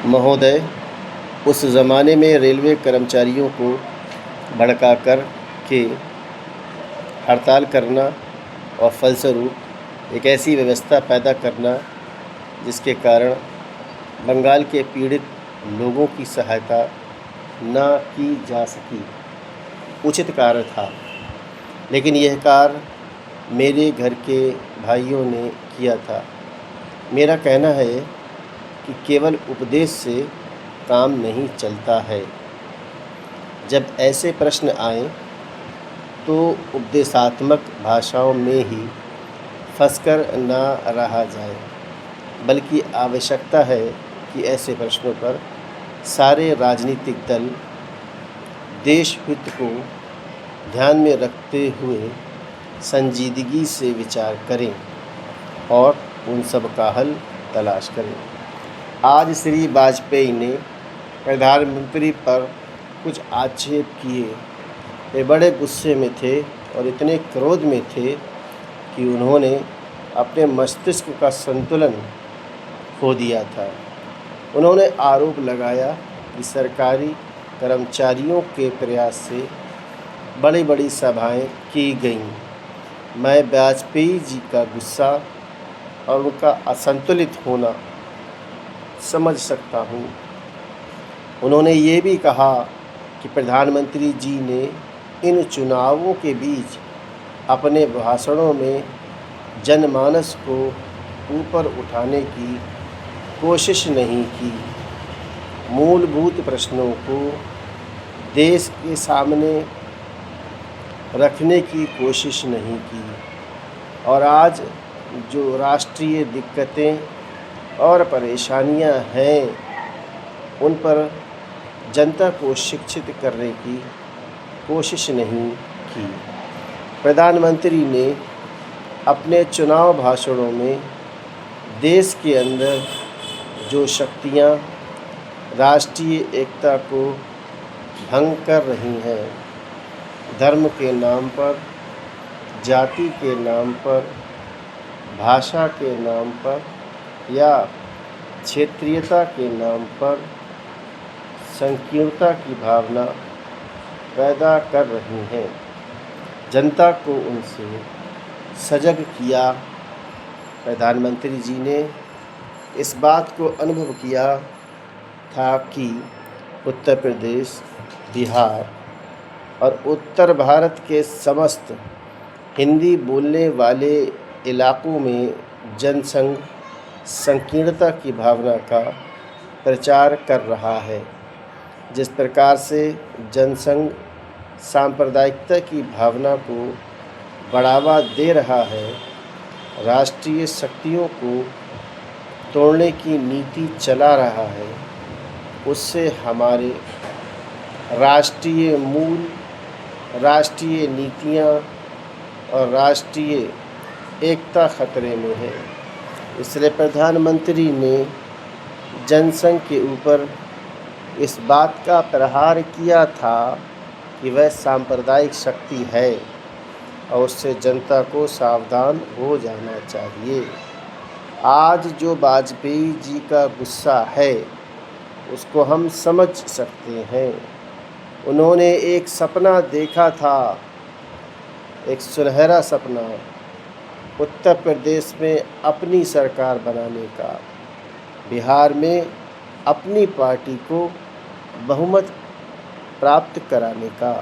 महोदय, उस ज़माने में रेलवे कर्मचारियों को भड़काकर के हड़ताल करना और फलस्वरूप एक ऐसी व्यवस्था पैदा करना जिसके कारण बंगाल के पीड़ित लोगों की सहायता न की जा सकी, उचित कार्य था। लेकिन यह कार्य मेरे घर के भाइयों ने किया था। मेरा कहना है कि केवल उपदेश से काम नहीं चलता है। जब ऐसे प्रश्न आएं तो उपदेशात्मक भाषाओं में ही फंसकर न रहा जाए, बल्कि आवश्यकता है कि ऐसे प्रश्नों पर सारे राजनीतिक दल देश हित को ध्यान में रखते हुए संजीदगी से विचार करें और उन सब का हल तलाश करें। आज श्री वाजपेयी ने प्रधानमंत्री पर कुछ आक्षेप किए। वे बड़े गुस्से में थे और इतने क्रोध में थे कि उन्होंने अपने मस्तिष्क का संतुलन खो दिया था। उन्होंने आरोप लगाया कि सरकारी कर्मचारियों के प्रयास से बड़ी बड़ी सभाएं की गईं। मैं वाजपेयी जी का गुस्सा और उनका असंतुलित होना समझ सकता हूँ। उन्होंने ये भी कहा कि प्रधानमंत्री जी ने इन चुनावों के बीच अपने भाषणों में जनमानस को ऊपर उठाने की कोशिश नहीं की, मूलभूत प्रश्नों को देश के सामने रखने की कोशिश नहीं की। और आज जो राष्ट्रीय दिक्कतें और परेशानियां हैं, उन पर जनता को शिक्षित करने की कोशिश नहीं की। प्रधानमंत्री ने अपने चुनाव भाषणों में देश के अंदर जो शक्तियां राष्ट्रीय एकता को भंग कर रही हैं, धर्म के नाम पर, जाति के नाम पर, भाषा के नाम पर या क्षेत्रीयता के नाम पर संकीर्णता की भावना पैदा कर रही हैं, जनता को उनसे सजग किया। प्रधानमंत्री जी ने इस बात को अनुभव किया था कि उत्तर प्रदेश, बिहार और उत्तर भारत के समस्त हिंदी बोलने वाले इलाकों में जनसंघ संकीर्णता की भावना का प्रचार कर रहा है। जिस प्रकार से जनसंघ सांप्रदायिकता की भावना को बढ़ावा दे रहा है, राष्ट्रीय शक्तियों को तोड़ने की नीति चला रहा है, उससे हमारे राष्ट्रीय मूल, राष्ट्रीय नीतियाँ और राष्ट्रीय एकता खतरे में है। इसलिए प्रधानमंत्री ने जनसंघ के ऊपर इस बात का प्रहार किया था कि वह सांप्रदायिक शक्ति है और उससे जनता को सावधान हो जाना चाहिए। आज जो वाजपेयी जी का गुस्सा है, उसको हम समझ सकते हैं। उन्होंने एक सपना देखा था, एक सुनहरा सपना, उत्तर प्रदेश में अपनी सरकार बनाने का, बिहार में अपनी पार्टी को बहुमत प्राप्त कराने का।